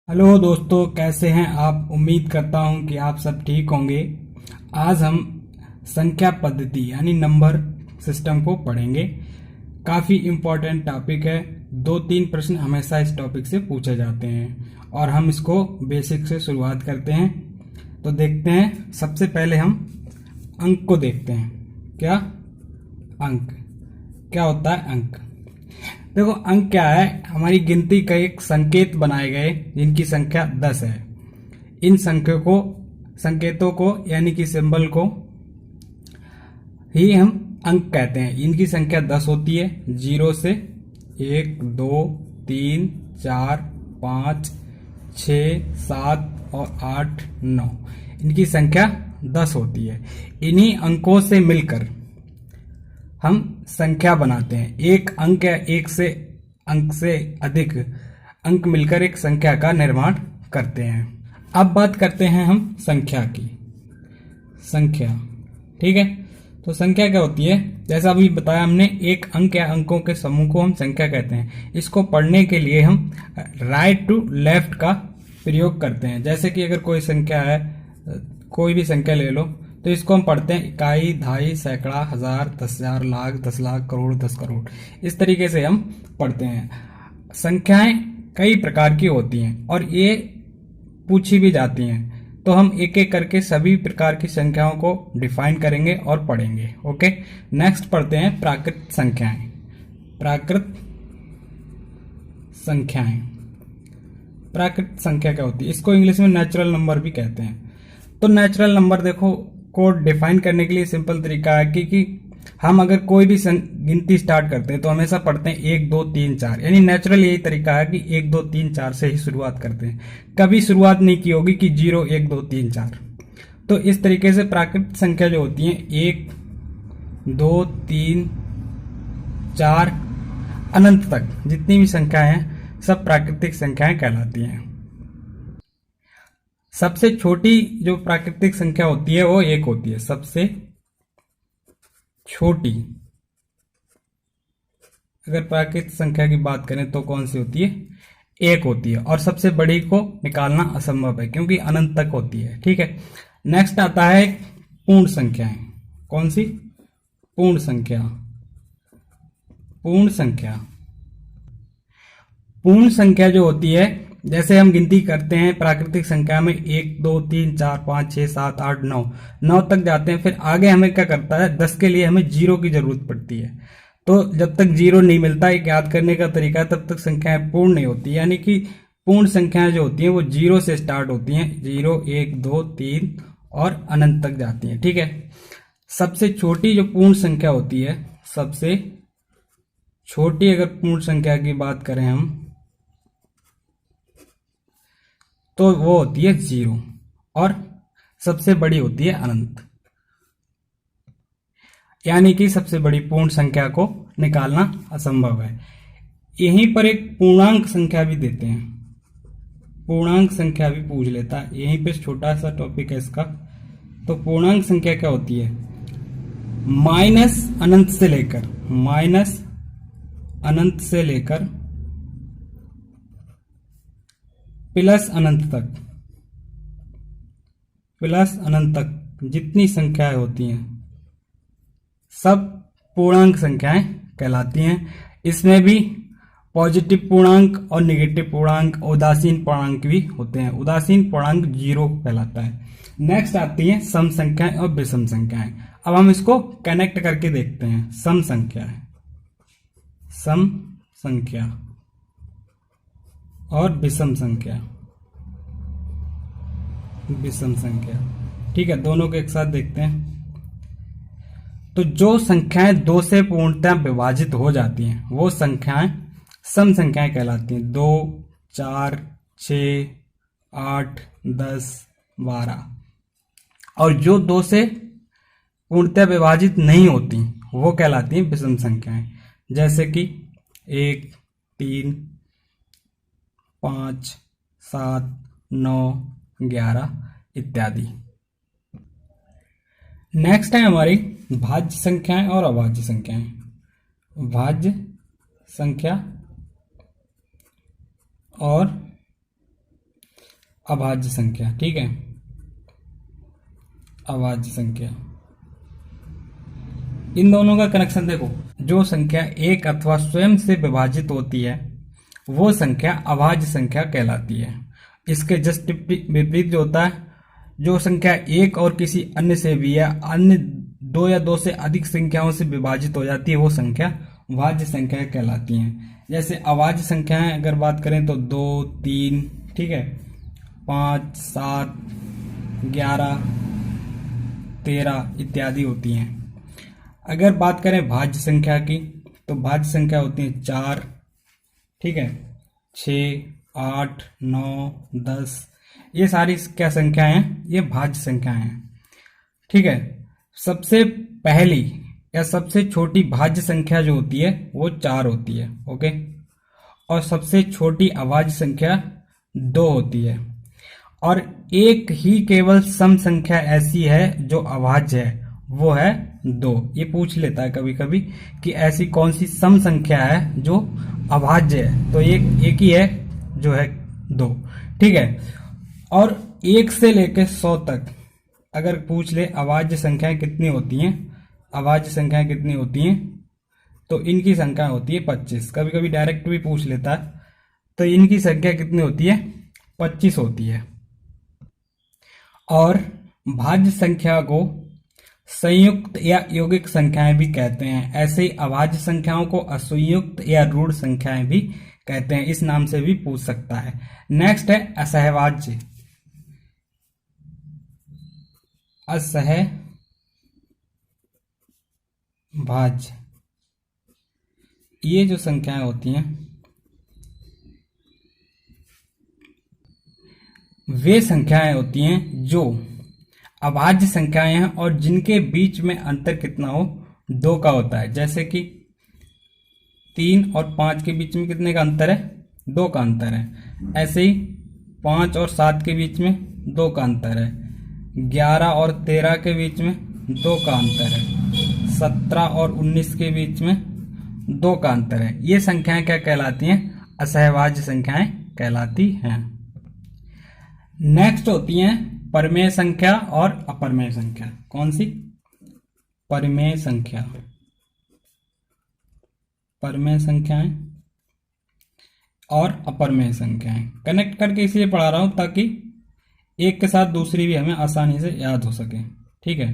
Hello दोस्तों, कैसे हैं आप। उम्मीद करता हूं कि आप सब ठीक होंगे। आज हम संख्या पद्धति यानी नंबर सिस्टम को पढ़ेंगे। काफी इम्पोर्टेंट टॉपिक है। 2-3 प्रश्न हमेशा इस टॉपिक से पूछे जाते हैं और हम इसको बेसिक से शुरुआत करते हैं। तो देखते हैं, सबसे पहले हम अंक को देखते हैं। क्या अंक क्या होता है अंक। देखो, अंक क्या है। हमारी गिनती का एक संकेत बनाए गए जिनकी संख्या 10 है। इन संकेतों को यानी कि सिंबल को ही हम अंक कहते हैं। इनकी संख्या 10 होती है। 0 से 1, 2, 3, 4, 5, 6, 7 और 8, 9 इनकी संख्या 10 होती है। इन्हीं अंकों से मिलकर हम संख्या बनाते हैं। एक अंक या अंक से अधिक अंक मिलकर एक संख्या का निर्माण करते हैं। अब बात करते हैं हम संख्या की। संख्या, ठीक है। तो संख्या क्या होती है, जैसा अभी बताया हमने, एक अंक या अंकों के समूह को हम संख्या कहते हैं। इसको पढ़ने के लिए हम राइट टू लेफ्ट का प्रयोग करते हैं। जैसे कि अगर कोई संख्या है, कोई भी संख्या ले लो, तो इसको हम पढ़ते हैं इकाई, दहाई, सैकड़ा, हजार, 10,000, लाख, 10 लाख, करोड़, 10 करोड़। इस तरीके से हम पढ़ते हैं। संख्याएं कई प्रकार की होती हैं और ये पूछी भी जाती हैं। तो हम एक एक करके सभी प्रकार की संख्याओं को डिफाइन करेंगे और पढ़ेंगे। ओके, नेक्स्ट पढ़ते हैं प्राकृत संख्याएं। प्राकृत संख्याएं प्राकृत संख्या क्या होती है, इसको इंग्लिश में नेचुरल नंबर भी कहते हैं। तो नेचुरल नंबर देखो को डिफाइन करने के लिए सिंपल तरीका है कि हम अगर कोई भी गिनती स्टार्ट करते हैं तो हमेशा पढ़ते हैं 1, 2, 3, 4। यानी नेचुरल यही तरीका है कि 1, 2, 3, 4 से ही शुरुआत करते हैं। कभी शुरुआत नहीं की होगी कि 0, 1, 2, 3, 4। तो इस तरीके से प्राकृतिक संख्या जो होती है 1, 2, 3, 4 अनंत तक जितनी भी संख्याएं हैं सब प्राकृतिक संख्याएं कहलाती हैं। सबसे छोटी जो प्राकृतिक संख्या होती है वो 1 होती है। सबसे छोटी अगर प्राकृतिक संख्या की बात करें तो कौन सी होती है, 1 होती है। और सबसे बड़ी को निकालना असंभव है क्योंकि अनंत तक होती है। ठीक है, नेक्स्ट आता है पूर्ण संख्याएं। कौन सी? पूर्ण संख्या। पूर्ण संख्या पूर्ण संख्या जो होती है, जैसे हम गिनती करते हैं प्राकृतिक संख्या में 1, 2, 3, 4, 5, 6, 7, 8, 9 तक जाते हैं। फिर आगे हमें क्या करता है, 10 के लिए हमें 0 की जरूरत पड़ती है। तो जब तक 0 नहीं मिलता, एक याद करने का तरीका है, तब तक संख्याएं पूर्ण नहीं होती। यानी कि पूर्ण संख्याएं जो होती हैं वो 0 से स्टार्ट होती हैं। 0, 1, 2, 3 और अनंत तक जाती हैं। ठीक है, सबसे छोटी जो पूर्ण संख्या होती है, सबसे छोटी अगर पूर्ण संख्या की बात करें हम, तो वो होती है 0 और सबसे बड़ी होती है अनंत। यानी कि सबसे बड़ी पूर्ण संख्या को निकालना असंभव है। यहीं पर एक पूर्णांक संख्या भी देते हैं। पूर्णांक संख्या भी पूछ लेता है, यहीं पे छोटा सा टॉपिक है इसका। तो पूर्णांक संख्या क्या होती है, माइनस अनंत से लेकर प्लस अनंत तक जितनी संख्याएं होती हैं सब पूर्णांक संख्याएं कहलाती हैं। इसमें भी पॉजिटिव पूर्णांक और नेगेटिव पूर्णांक, उदासीन पूर्णांक भी होते हैं। उदासीन पूर्णांक 0 कहलाता है। नेक्स्ट आती हैं सम संख्याएं और विषम संख्याएं। अब हम इसको कनेक्ट करके देखते हैं। सम संख्या और विषम संख्या। ठीक है, दोनों को एक साथ देखते हैं। तो जो संख्याएं 2 से पूर्णतः विभाजित हो जाती हैं वो संख्याएं सम संख्याएं कहलाती हैं। 2, 4, 6, 8, 10, 12। और जो 2 से पूर्णतः विभाजित नहीं होती वो कहलाती हैं विषम संख्याएं। जैसे कि 1, 3, 5, 7, 9, 11 इत्यादि। नेक्स्ट है हमारी भाज्य संख्याएं और अभाज्य संख्याएं। भाज्य संख्या और अभाज्य संख्या। ठीक है, अभाज्य संख्या। इन दोनों का कनेक्शन देखो, जो संख्या एक अथवा स्वयं से विभाजित होती है वो संख्या अभाज्य संख्या कहलाती है। इसके जस्ट विपरीत जो होता है, जो संख्या एक और किसी अन्य से भी या अन्य दो या दो से अधिक संख्याओं से विभाजित हो जाती है वो संख्या भाज्य संख्या कहलाती हैं। जैसे अभाज्य संख्याएं अगर बात करें तो 2, 3, ठीक है, 5, 7, 11, 13 इत्यादि होती हैं। अगर बात करें भाज्य संख्या की तो भाज्य संख्या होती है 4, ठीक है, 6, 8, 9, 10, ये सारी क्या संख्याएं हैं, ये भाज्य संख्याएं हैं। ठीक है, सबसे पहली या सबसे छोटी भाज्य संख्या जो होती है वो 4 होती है। ओके, और सबसे छोटी अभाज्य संख्या 2 होती है। और एक ही केवल सम संख्या ऐसी है जो अभाज्य है, वो है 2। ये पूछ लेता है कभी कभी कि ऐसी कौन सी सम संख्या है जो अभाज्य है, तो एक ही है जो है 2। ठीक है, और 1 से लेकर 100 तक अगर पूछ ले अभाज्य संख्याएं कितनी होती हैं, अभाज्य संख्याएं कितनी होती हैं, तो इनकी संख्या होती है 25। कभी कभी डायरेक्ट भी पूछ लेता है, तो इनकी संख्या कितनी होती है, 25 होती है। और भाज्य संख्या को संयुक्त या यौगिक संख्याएं भी कहते हैं। ऐसे ही अभाज्य संख्याओं को असंयुक्त या ऋण संख्याएं भी कहते हैं, इस नाम से भी पूछ सकता है। नेक्स्ट है असहभाज्य। असहभाज्य, ये जो संख्याएं होती हैं वे संख्याएं होती हैं जो अभाज्य संख्याएं हैं और जिनके बीच में अंतर कितना हो, 2 का होता है। जैसे कि 3 और 5 के बीच में कितने का अंतर है, 2 का अंतर है। ऐसे ही 5 और 7 के बीच में 2 का अंतर है। 11 और 13 के बीच में 2 का अंतर है। 17 और 19 के बीच में 2 का अंतर है। ये संख्याएं क्या कहलाती हैं, असहभाज्य संख्याएं कहलाती हैं। नेक्स्ट होती हैं परिमेय संख्या और अपरिमेय संख्या। कौन सी, परिमेय संख्या, परिमेय संख्याएं और अपरिमेय संख्याएं। कनेक्ट करके इसलिए पढ़ा रहा हूं ताकि एक के साथ दूसरी भी हमें आसानी से याद हो सके। ठीक है,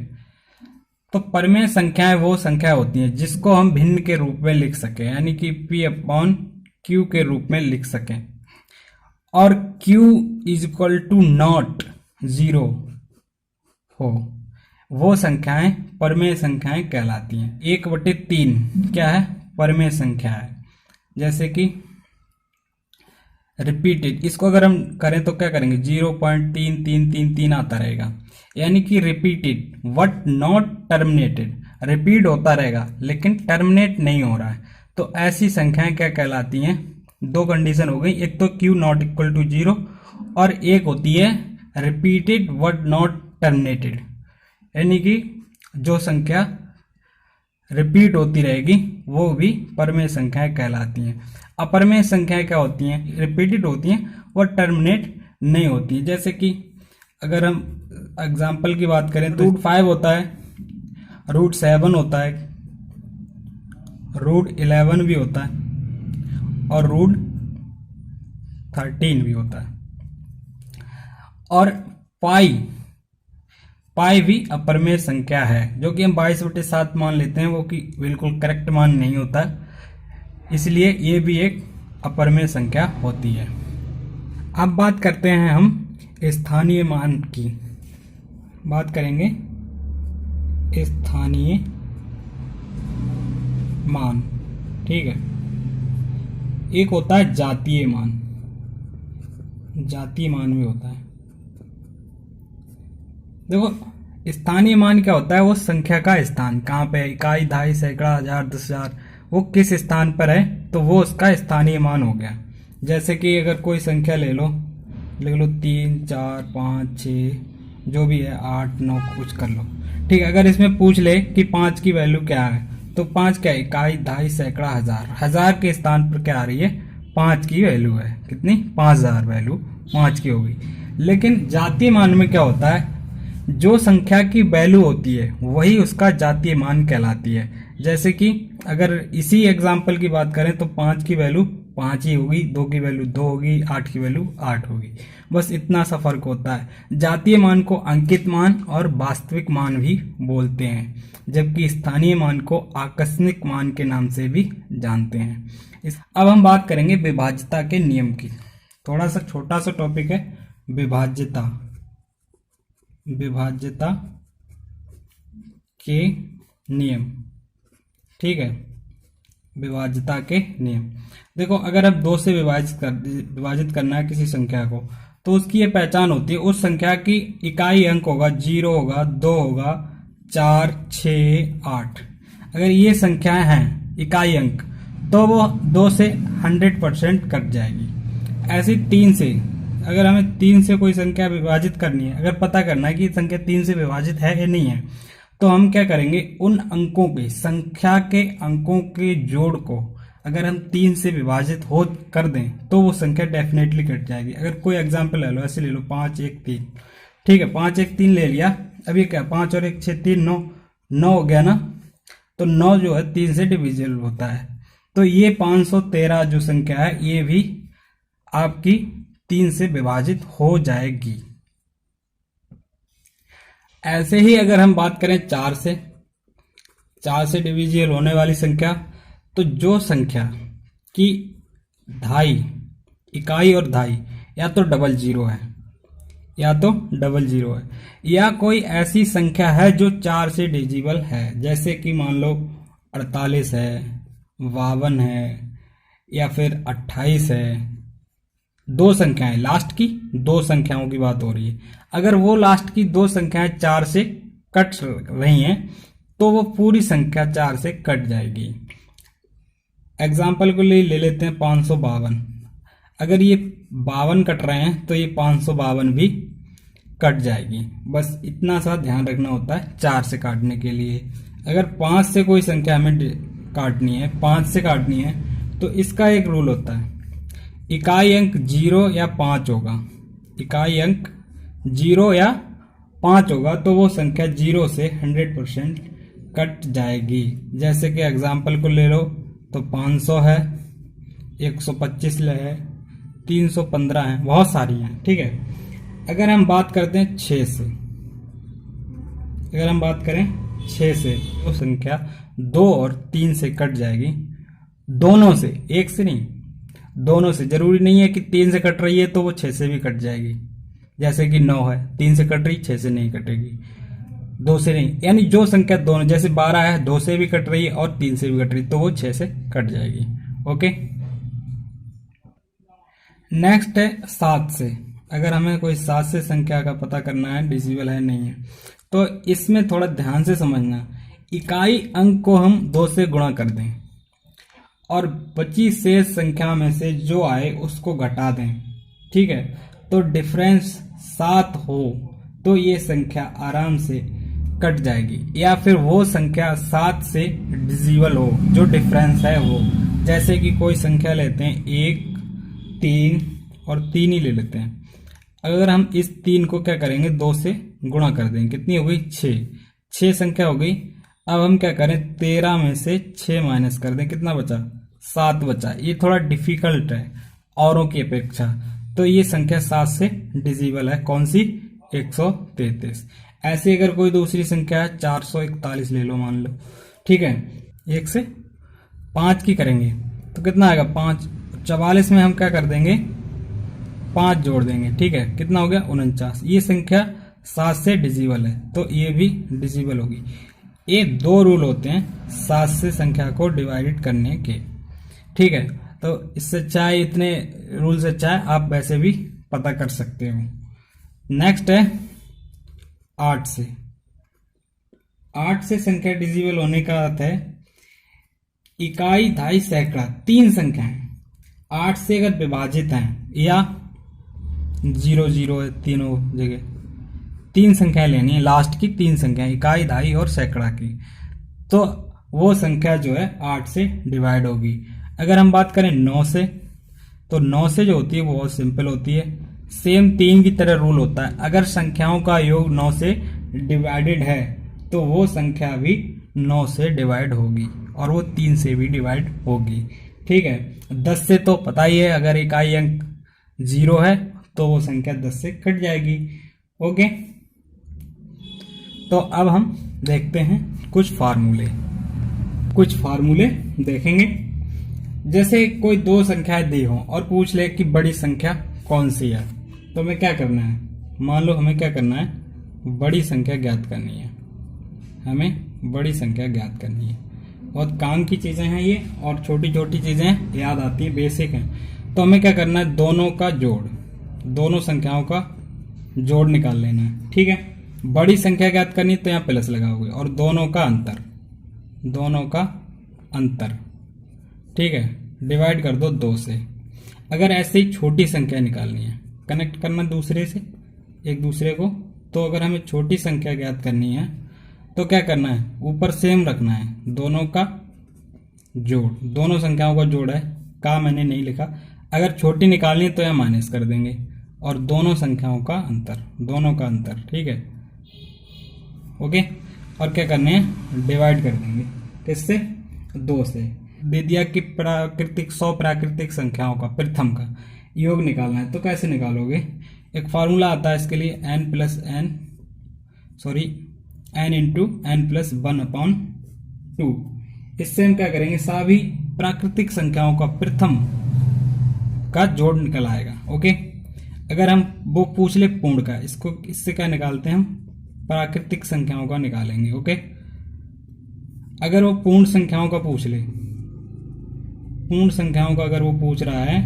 तो परिमेय संख्याएं वो संख्या होती हैं जिसको हम भिन्न के रूप में लिख सकें, यानी कि P/Q के रूप में लिख सकें, और Q = नॉट 0 हो, वो संख्याएं परिमेय संख्याएं कहलाती हैं। 1/3 क्या है, परिमेय संख्या है। जैसे कि रिपीटेड, इसको अगर हम करें तो क्या करेंगे, 0.3333 आता रहेगा, यानी कि repeated but not terminated, repeat होता रहेगा लेकिन टर्मिनेट नहीं हो रहा है। तो ऐसी संख्याएं क्या कहलाती हैं, 2 कंडीशन हो गई, एक तो Q ≠ 0 और एक होती है रिपीटेड बट नॉट टर्मिनेटेड, यानी कि जो संख्या रिपीट होती रहेगी वो भी परिमेय संख्याएं कहलाती हैं। अपरिमेय संख्याएं क्या होती हैं, रिपीटेड होती हैं और टर्मिनेट नहीं होती हैं। जैसे कि अगर हम एग्जाम्पल की बात करें तो √5 होता है, √7 होता है, √11 भी होता है और √13 भी होता है। और पाई भी अपरिमेय संख्या है, जो कि हम 22/7 मान लेते हैं, वो कि बिल्कुल करेक्ट मान नहीं होता, इसलिए ये भी एक अपरिमेय संख्या होती है। अब बात करते हैं हम स्थानीय मान की, बात करेंगे स्थानीय मान। ठीक है, एक होता है जातीय मान, जातीय मान भी होता है। देखो स्थानीय मान क्या होता है, वो संख्या का स्थान कहाँ पे है, इकाई, दहाई, सैकड़ा, हजार, 10,000, वो किस स्थान पर है, तो वो उसका स्थानीय मान हो गया। जैसे कि अगर कोई संख्या ले लो 3, 4, 5, 6 जो भी है, 8, 9 कुछ कर लो। ठीक है, अगर इसमें पूछ ले कि 5 की वैल्यू क्या है, तो 5 क्या है, इकाई, दहाई, सैकड़ा, हजार, हजार के स्थान पर क्या आ रही है, 5 की वैल्यू है। कितनी, 5000 वैल्यू 5 की होगी। लेकिन जातीय मान में क्या होता है, जो संख्या की वैल्यू होती है वही उसका जातीय मान कहलाती है। जैसे कि अगर इसी एग्जाम्पल की बात करें तो 5 की वैल्यू 5 ही होगी, 2 की वैल्यू 2 होगी, 8 की वैल्यू 8 होगी। बस इतना सा फर्क होता है। जातीय मान को अंकित मान और वास्तविक मान भी बोलते हैं, जबकि स्थानीय मान को आकस्मिक मान के नाम से भी जानते हैं। अब हम बात करेंगे विभाज्यता के नियम की। थोड़ा सा छोटा सा टॉपिक है विभाज्यता के नियम। ठीक है, विभाज्यता के नियम। देखो, अगर अब 2 से विभाजित करना है किसी संख्या को, तो उसकी ये पहचान होती है, उस संख्या की इकाई अंक होगा 0 होगा, 2 होगा, 4, 6, 8। अगर ये संख्याएं हैं इकाई अंक, तो वो 2 से 100% कट जाएगी। ऐसे 3 से, अगर हमें 3 से कोई संख्या विभाजित करनी है, अगर पता करना है कि संख्या 3 से विभाजित है या नहीं है, तो हम क्या करेंगे, उन अंकों के, संख्या के अंकों के जोड़ को अगर हम 3 से विभाजित हो कर दें तो वो संख्या डेफिनेटली कट जाएगी। अगर कोई एग्जांपल ले लो, ऐसे ले लो 5, 1, 3। ठीक है, 5, 1, 3 ले लिया। अब ये क्या, 5 और 1, 6, 3, 9, 9 हो गया ना। तो 9 जो है 3 से डिविजिबल होता है। तो ये 513 जो संख्या है ये भी आपकी 3 से विभाजित हो जाएगी। ऐसे ही अगर हम बात करें 4 से डिविजिबल होने वाली संख्या, तो जो संख्या की धाई, इकाई और धाई या तो डबल जीरो है या कोई ऐसी संख्या है जो 4 से डिविजिबल है, जैसे कि मान लो 48 है, 52 है या फिर 28 है। 2 संख्याएं, लास्ट की 2 संख्याओं की बात हो रही है। अगर वो लास्ट की 2 संख्याएं 4 से कट रही हैं तो वो पूरी संख्या 4 से कट जाएगी। एग्जाम्पल के लिए ले लेते हैं 552। अगर ये 52 कट रहे हैं तो ये 552 भी कट जाएगी। बस इतना सा ध्यान रखना होता है 4 से काटने के लिए। अगर 5 से कोई संख्या हमें काटनी है, 5 से काटनी है, तो इसका एक रूल होता है, इकाई अंक 0 या 5 होगा। इकाई अंक 0 या 5 होगा तो वो संख्या 0 से 100% कट जाएगी। जैसे कि एग्जाम्पल को ले लो तो 500 है, 125 है, 315 है, बहुत सारी हैं। ठीक है, अगर हम बात करते हैं 6 से, तो संख्या 2 और 3 से कट जाएगी। दोनों से, एक से नहीं, दोनों से। जरूरी नहीं है कि 3 से कट रही है तो वो 6 से भी कट जाएगी। जैसे कि 9 है, 3 से कट रही, 6 से नहीं कटेगी, 2 से नहीं। यानी जो संख्या दोनों, जैसे 12 है, 2 से भी कट रही है और 3 से भी कट रही है, तो वो 6 से कट जाएगी। ओके, नेक्स्ट है 7 से। अगर हमें कोई 7 से संख्या का पता करना है डिविजिबल है नहीं है, तो इसमें थोड़ा ध्यान से समझना। इकाई अंक को हम 2 से गुणा कर दें और बची शेष संख्या में से जो आए उसको घटा दें। ठीक है, तो डिफरेंस 7 हो तो ये संख्या आराम से कट जाएगी। या फिर वो संख्या 7 से डिविजिबल हो जो डिफरेंस है वो, जैसे कि कोई संख्या लेते हैं 1, 3 और 3 ही ले लेते हैं। अगर हम इस 3 को क्या करेंगे, 2 से गुणा कर देंगे, कितनी हो गई, 6 संख्या हो गई। अब हम क्या करें, 13 में से 6 माइनस कर दें, कितना बचा, 7 बचा। ये थोड़ा डिफिकल्ट है औरों की अपेक्षा, तो ये संख्या 7 से डिविजिबल है। कौन सी, 133। ऐसे अगर कोई दूसरी संख्या है 441 ले लो मान लो। ठीक है, 1 से 5 की करेंगे तो कितना आएगा, 5। 44 में हम क्या कर देंगे, 5 जोड़ देंगे। ठीक है, कितना हो गया, 49। ये संख्या 7 से डिविजिबल है तो ये भी डिविजिबल होगी। ये 2 रूल होते हैं 7 से संख्या को डिवाइड करने के। ठीक है, तो इससे चाहे इतने रूल से चाहे आप वैसे भी पता कर सकते हो। नेक्स्ट है 8 से। 8 से संख्या डिविजिबल होने का अर्थ है इकाई, धाई, सैकड़ा, 3 संख्याएं 8 से अगर विभाजित हैं या 0 0 है, तीनों जगह 3 संख्याएं लेनी है, लास्ट की 3 संख्याएं, इकाई, धाई और सैकड़ा की, तो वो संख्या जो है 8 से डिवाइड होगी। अगर हम बात करें 9 से, तो 9 से जो होती है वो बहुत सिंपल होती है। सेम 3 की तरह रूल होता है, अगर संख्याओं का योग 9 से डिवाइडेड है तो वो संख्या भी 9 से डिवाइड होगी और वो 3 से भी डिवाइड होगी। ठीक है, 10 से तो पता ही है, अगर इकाई अंक 0 है तो वो संख्या 10 से कट जाएगी। ओके, तो अब हम देखते हैं कुछ फार्मूले देखेंगे। जैसे कोई दो संख्याएं दी हो और पूछ ले कि बड़ी संख्या कौन सी है, तो हमें क्या करना है, मान लो हमें क्या करना है, बड़ी संख्या ज्ञात करनी है। हमें बड़ी संख्या ज्ञात करनी है, बहुत काम की चीजें हैं ये, और छोटी छोटी चीजें याद आती हैं, बेसिक हैं। तो हमें क्या करना है, दोनों संख्याओं का जोड़ निकाल लेना है। ठीक है, बड़ी संख्या ज्ञात करनी तो यहाँ प्लस लगाओगे, और दोनों का अंतर, ठीक है, डिवाइड कर दो 2 से। अगर ऐसे ही छोटी संख्या निकालनी है, कनेक्ट करना दूसरे से एक दूसरे को, तो अगर हमें छोटी संख्या ज्ञात करनी है तो क्या करना है, ऊपर सेम रखना है, दोनों का जोड़, दोनों संख्याओं का जोड़ है, का मैंने नहीं लिखा। अगर छोटी निकालनी है तो यहाँ माइनस कर देंगे, और दोनों संख्याओं का अंतर, ठीक है। ओके, और क्या करने हैं, डिवाइड कर देंगे, किससे, 2 से। दे दिया कि 100 प्राकृतिक संख्याओं का प्रथम का योग निकालना है, तो कैसे निकालोगे, एक फार्मूला आता है इसके लिए, n इंटू n प्लस 1/2। इससे हम क्या करेंगे, सभी प्राकृतिक संख्याओं का प्रथम का जोड़ निकल आएगा। ओके, अगर हम वो पूछ ले पूर्ण का, इससे क्या निकालते हैं हम, प्राकृतिक संख्याओं का निकालेंगे। ओके, अगर वो पूर्ण संख्याओं का पूछ ले, पूर्ण संख्याओं का अगर वो पूछ रहा है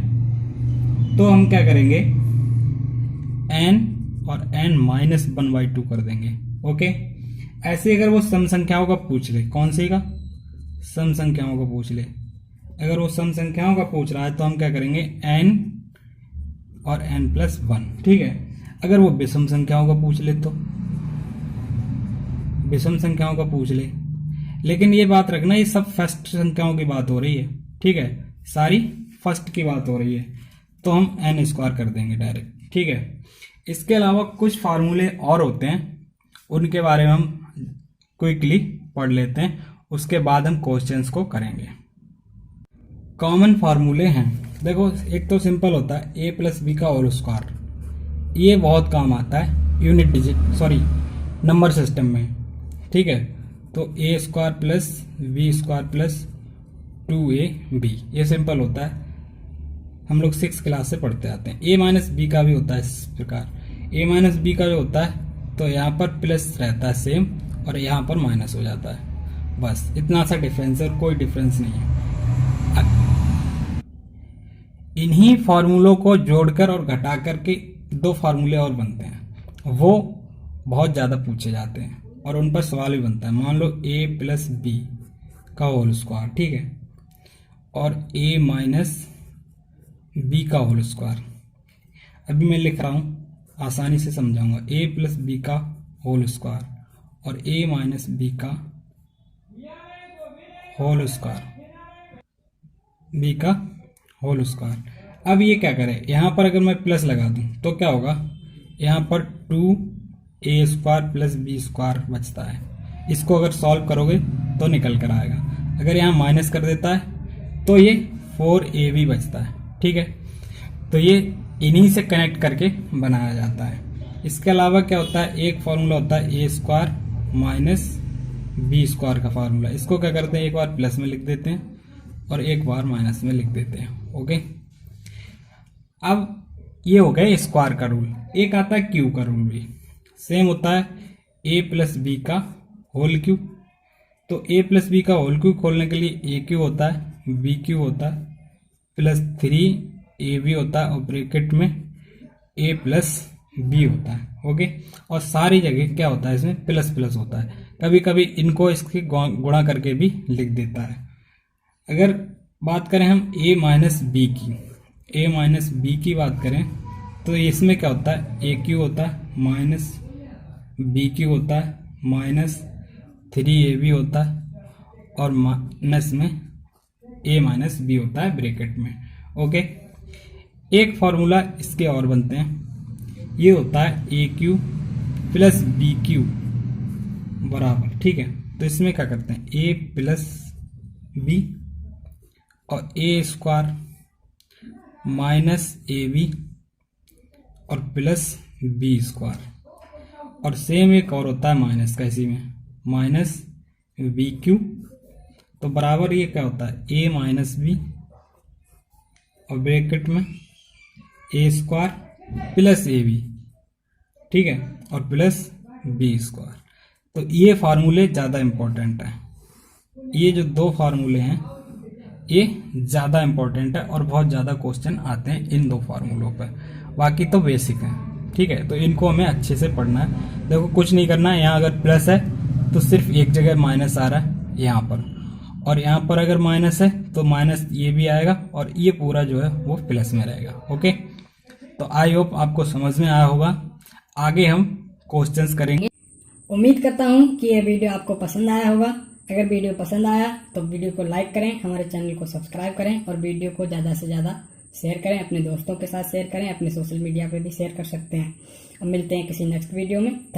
तो हम क्या करेंगे, n और n माइनस 1/2 कर देंगे। ओके, ऐसे अगर वो सम संख्याओं का पूछ ले, कौन सी का, सम संख्याओं का पूछ ले, अगर वो सम संख्याओं का पूछ रहा है तो हम क्या करेंगे, n और n प्लस 1। ठीक है, अगर वो विषम संख्याओं का पूछ ले तो विषम संख्याओं का पूछ ले, लेकिन ये बात रखना, ये सब फर्स्ट संख्याओं की बात हो रही है। ठीक है, सारी फर्स्ट की बात हो रही है, तो हम n स्क्वायर कर देंगे डायरेक्ट। ठीक है, इसके अलावा कुछ फार्मूले और होते हैं, उनके बारे में हम क्विकली पढ़ लेते हैं, उसके बाद हम क्वेश्चंस को करेंगे। कॉमन फार्मूले हैं, देखो एक तो सिंपल होता है a प्लस बी का होल स्क्वायर, ये बहुत काम आता है नंबर सिस्टम में। ठीक है, तो a square plus B square plus 2ab, ये सिंपल होता है, हम लोग 6 क्लास से पढ़ते आते हैं। a माइनस बी का भी होता है इस प्रकार, a माइनस बी का जो होता है तो यहाँ पर प्लस रहता है सेम, और यहाँ पर माइनस हो जाता है, बस इतना सा डिफरेंस है, कोई डिफरेंस नहीं है। इन्हीं फार्मूलों को जोड़कर और घटा करके 2 फार्मूले और बनते हैं, वो बहुत ज़्यादा पूछे जाते हैं और उन पर सवाल भी बनता है। मान लो a प्लस बी का होल स्क्वायर, ठीक है, और a माइनस बी का होल स्क्वायर। अभी मैं लिख रहा हूँ, आसानी से समझाऊंगा, a प्लस बी का होल स्क्वायर और a माइनस बी का होल स्क्वायर, अब ये क्या करें, यहाँ पर अगर मैं प्लस लगा दूं तो क्या होगा, यहाँ पर 2a square plus B square बचता है, इसको अगर सॉल्व करोगे तो निकल कर आएगा। अगर यहाँ माइनस कर देता है तो ये 4ab बचता है। ठीक है, तो ये इन्हीं से कनेक्ट करके बनाया जाता है। इसके अलावा क्या होता है, एक फार्मूला होता है a square minus B square का फार्मूला, इसको क्या करते हैं, एक बार प्लस में लिख देते हैं और एक बार माइनस में लिख देते हैं। ओके, अब ये हो गया स्क्वायर का रूल। एक आता है क्यू का रूल, भी सेम होता है, a प्लस बी का होल क्यूब। तो a प्लस बी का होल क्यूब खोलने के लिए a क्यू होता है, b क्यू होता है, प्लस 3ab होता है, और ब्रैकेट में a प्लस b होता है। ओके, और सारी जगह क्या होता है, इसमें प्लस प्लस होता है, कभी कभी इनको इसके गुणा करके भी लिख देता है। अगर बात करें हम a माइनस बी की बात करें तो इसमें क्या होता है, a क्यू होता है माइनस बी क्यू होता है माइनस 3ab होता है, और माइनस में a माइनस बी होता है ब्रैकेट में। ओके, एक फॉर्मूला इसके और बनते हैं, ये होता है ए क्यू प्लस बी क्यू बराबर, ठीक है। तो इसमें क्या करते हैं, ए प्लस बी और ए स्क्वायर माइनस ए बी और प्लस बी स्क्वायर, और सेम एक और होता है माइनस का इसी में, माइनस बी क्यू। तो बराबर ये क्या होता है, ए माइनस बी और ब्रैकेट में ए स्क्वायर प्लस ए बी, ठीक है, और प्लस बी स्क्वायर। तो ये फार्मूले ज़्यादा इम्पोर्टेंट है, ये जो दो फार्मूले हैं ये ज़्यादा इम्पोर्टेंट है और बहुत ज़्यादा क्वेश्चन आते हैं इन दो फार्मूलों पर। बाकी तो बेसिक है, ठीक है। तो इनको हमें अच्छे से पढ़ना है। देखो कुछ नहीं करना है, यहाँ अगर प्लस है तो सिर्फ एक जगह माइनस आ रहा है यहाँ पर, और यहाँ पर अगर माइनस है तो माइनस ये भी आएगा और ये पूरा जो है वो प्लस में रहेगा। ओके, तो आई होप आपको समझ में आया होगा। आगे हम क्वेश्चंस करेंगे। उम्मीद करता हूँ कि यह वीडियो आपको पसंद आया होगा। अगर वीडियो पसंद आया तो वीडियो को लाइक करें, हमारे चैनल को सब्सक्राइब करें और वीडियो को ज़्यादा से ज़्यादा शेयर करें, अपने दोस्तों के साथ शेयर करें, अपने सोशल मीडिया पे भी शेयर कर सकते हैं। अब मिलते हैं किसी नेक्स्ट वीडियो में। थैंक